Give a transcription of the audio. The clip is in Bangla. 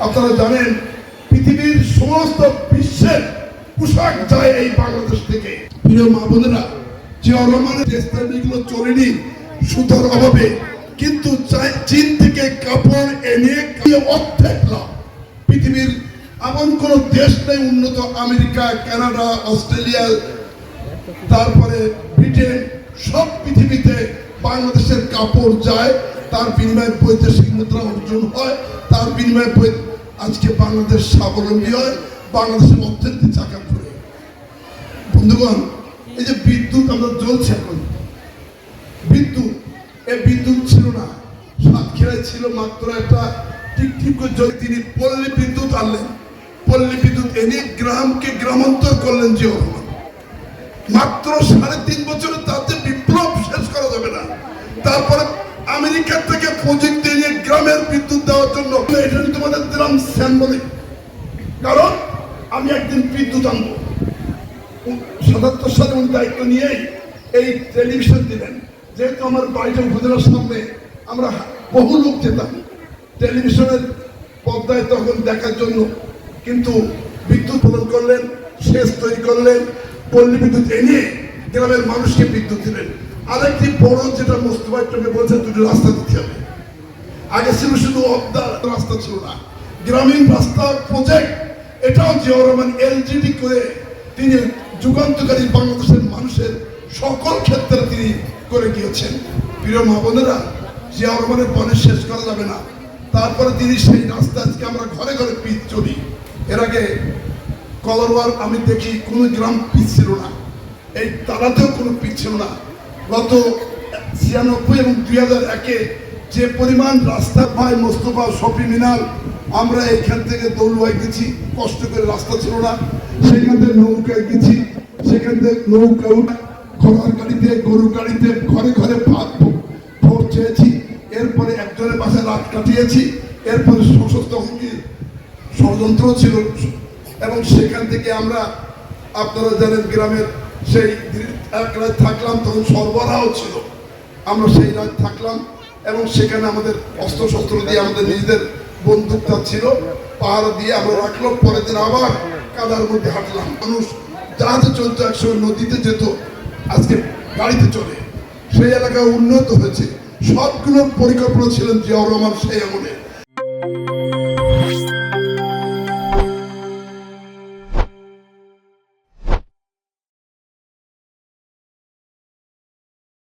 আপনারা জানেন পৃথিবীর সমস্ত বিশ্বের পোশাক যায় এই বাংলাদেশ থেকে। প্রিয় মা বোনেরা, জিয়াউর রহমানের দেশগুলো চলেনি সুতার অভাবে, কিন্তু চীন থেকে কাপড় এনে অর্ধেক লাভ। পৃথিবীর এমন কোন দেশ নেই উন্নত, আমেরিকা, কানাডা, অস্ট্রেলিয়া, তারপরে ব্রিটেন, সব পৃথিবীতে বাংলাদেশের কাপড় যায়, তার বিনিময়ে বৈদেশিক মুদ্রা অর্জন হয়, তার বিনিময়ে আজকে বাংলাদেশ স্বাবলম্বী হয়, বাংলাদেশের অর্থনীতি চাকা ঘুরে। বন্ধুগণ, এই যে বিদ্যুৎ আমরা জ্বলছে এখন, বিদ্যুৎ, এই বিদ্যুৎ ছিল না, সাতক্ষীরায় ছিল মাত্র একটা টিকটিক করে। তিনি পল্লী বিদ্যুৎ আনলেন, পল্লী বিদ্যুৎ এনে গ্রামকে গ্রামান্তর করলেন জিয়াউর রহমান। মাত্র 3.5 বছরে তাতে বিপ্লব শেষ করা যাবে না। তারপরে আমেরিকা থেকে প্রযুক্তি নিয়ে গ্রামের বিদ্যুৎ দেওয়ার জন্য এটা তোমাদের দিলাম সিম্বলিক, কারণ আমি একদিন বিদ্যুৎ আনবো। 77 সালে উনি দায়িত্ব নিয়ে এই টেলিভিশন দিলেন। যেহেতু আমার বাড়িটা উপজেলার সামনে, আমরা বহু লোক যেতাম টেলিভিশনের পর্দায় তখন দেখার জন্য, কিন্তু বিদ্যুৎ প্রদান করলেন, সেচ তৈরি করলেন, পল্লী বিদ্যুৎ এনে গ্রামের মানুষকে বিদ্যুৎ দিলেন। আরেকটি বড় যেটা মোস্তফা টুকে বলছে, দুটো রাস্তা দিতে হবে। আগে ছিল শুধু রাস্তা, ছিল না গ্রামীণ রাস্তা প্রজেক্ট। এটাও জিয়াউর রহমান এলজিডি করে তিনি যুগান্তকারী বাংলাদেশের মানুষের সকল ক্ষেত্রে তিনি করে গিয়েছেন। প্রিয় মা বোনেরা, জিয়াউর রহমানের বনে শেষ করা যাবে না। তারপরে তিনি সেই রাস্তা আজকে আমরা ঘরে ঘরে পিচ চলি। এর আগে কলরওয়ার আমি দেখি কোনো গ্রাম পিচ ছিল না, এই তারাতেও কোনো পিচ ছিল না। গত 96 এবং 2001-এ যে পরিমাণ রাস্তা পায় মোস্তফা, শফি, মিনাল, আমরা এখান থেকে দৌড়াই গেছি, কষ্ট করে রাস্তা ছিল না, সেখান থেকে নৌকায় গেছি, সেখান থেকে নৌকা ঘোড়ার গাড়িতে, গরুর গাড়িতে ঘরে ঘরে ভোট চেয়েছি। এরপরে একজনের বাসায় রাত কাটিয়েছি। এরপরে সশস্ত্র ষড়যন্ত্র ছিল, এবং সেখান থেকে আমরা, আপনারা জানেন, গ্রামের সেই এক রাত থাকলাম, তখন সরবরাহ ছিল, আমরা সেই রাত থাকলাম, এবং সেখানে আমাদের অস্ত্রশস্ত্র দিয়ে আমাদের নিজেদের বন্দুকটা ছিল, পাহাড় দিয়ে আমরা রাখলাম। পরের দিন আবার কাদার মধ্যে হাঁটলাম। মানুষ জাহাজে চলতো, একসময় নদীতে যেত, আজকে গাড়িতে চলে। সেই এলাকা উন্নত হয়েছে। সবগুলোর পরিকল্পনা ছিলেন জিয়াউর রহমান সেই আমলে।